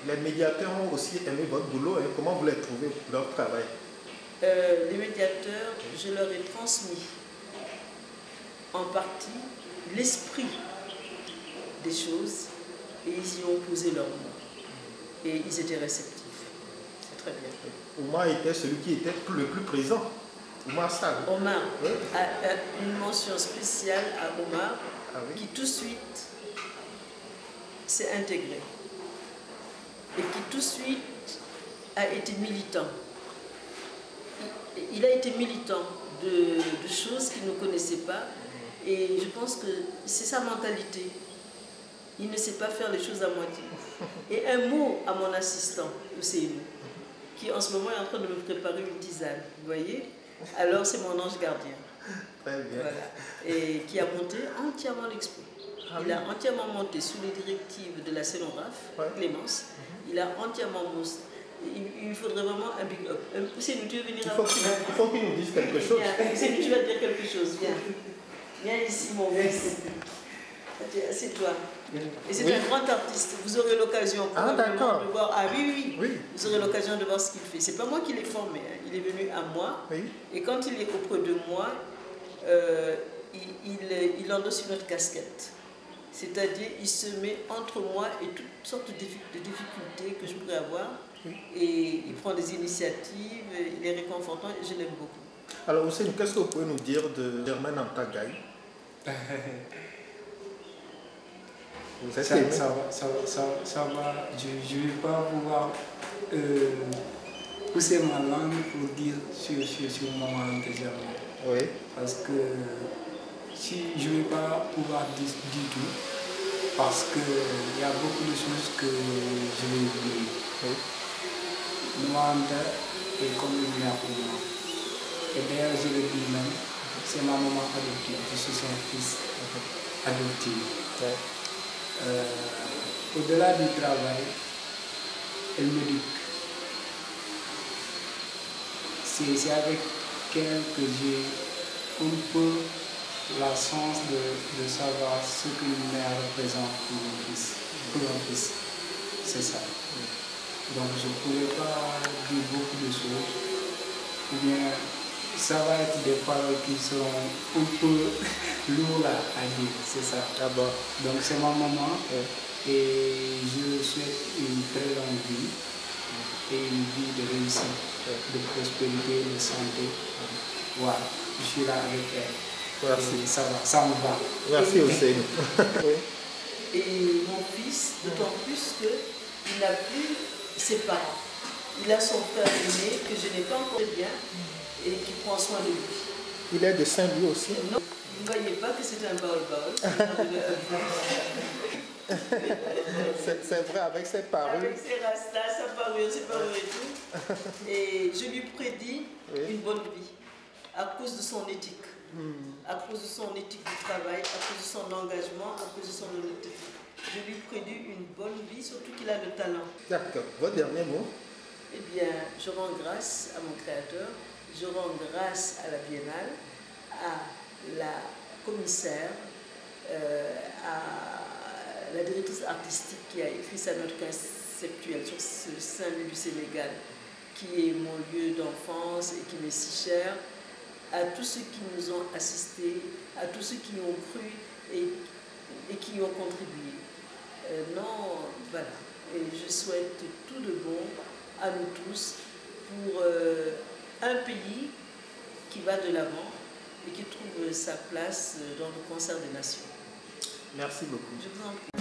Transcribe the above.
Les médiateurs ont aussi aimé votre boulot. Hein. Comment vous les trouvez, leur travail? Les médiateurs, je leur ai transmis en partie l'esprit des choses et ils y ont posé leur mot. Et ils étaient réceptifs. C'est très bien. Omar était celui qui était le plus présent. Omar Sall. Omar, oui. Une mention spéciale à Omar, oui. Qui tout de suite s'est intégré et qui tout de suite a été militant. Il a été militant de choses qu'il ne connaissait pas et je pense que c'est sa mentalité. Il ne sait pas faire les choses à moitié. Et un mot à mon assistant, Ousseynou, qui en ce moment est en train de me préparer une tisane, vous voyez? Alors c'est mon ange gardien. Très bien. Voilà. Et qui a monté entièrement l'expo. Il a entièrement monté sous les directives de la scénographe, Clémence. Il a entièrement monté. Il faudrait vraiment un big up. Ousseynou, tu veux venir à moi? Il faut qu'il nous dise quelque chose. Ousseynou, tu vas dire quelque chose. Viens. Viens ici, mon fils. Assieds-toi. Et c'est un grand artiste. Vous aurez l'occasion de voir. Ah oui. Vous aurez l'occasion de voir ce qu'il fait. C'est pas moi qui l'ai formé. Hein. Il est venu à moi. Oui. Et quand il est auprès de moi, il endosse une autre casquette. C'est-à-dire, il se met entre moi et toutes sortes de difficultés que je pourrais avoir. Oui. Et il prend des initiatives, il est réconfortant et je l'aime beaucoup. Alors, Ousseynou, qu'est-ce que vous pouvez nous dire de Germaine Antagaï? Ça va. Je ne vais pas pouvoir pousser ma langue pour dire sur Maman Anta Germaine. Oui. Parce que si je ne vais pas pouvoir dire du tout, parce qu'il y a beaucoup de choses que je vais oublier. Oui. Maman Anta est comme une mère pour moi. Et d'ailleurs, je le dis même, c'est ma maman adoptive, je suis son fils adoptif. Oui. Au-delà du travail, elle m'éduque. C'est avec elle que j'ai un peu la chance de savoir ce qu'une mère représente pour un fils. C'est ça. Donc je ne pourrais pas dire beaucoup de choses. Ou bien ça va être des paroles qui seront un peu lourdes à dire, c'est ça. D'abord. Donc c'est ma maman et je souhaite une très longue vie et une vie de réussite, de prospérité, de santé. Voilà, je suis là avec elle. Merci. Et ça me va. Merci Ousseynou. Et mon fils, d'autant plus qu'il n'a plus ses parents. Il a son frère aîné que je n'ai pas encore bien et qui prend soin de lui. Il est de Saint-Louis aussi? Non, vous ne voyez pas que c'est un baol-baol. C'est vrai, avec ses parures. Avec ses rastas, sa parure, ses parures et tout. Et je lui prédis une bonne vie à cause de son éthique. À cause de son éthique du travail, à cause de son engagement, à cause de son honnêteté. Je lui prédis une bonne vie, surtout qu'il a le talent. D'accord. Votre dernier mot? Eh bien, je rends grâce à mon créateur, je rends grâce à la Biennale, à la commissaire, à la directrice artistique qui a écrit sa note conceptuelle sur ce Saint-Louis du Sénégal, qui est mon lieu d'enfance et qui m'est si cher, à tous ceux qui nous ont assistés, à tous ceux qui ont cru et qui ont contribué. Voilà. Et je souhaite tout de bon à nous tous pour un pays qui va de l'avant et qui trouve sa place dans le concert des nations. Merci beaucoup. Je vous en prie.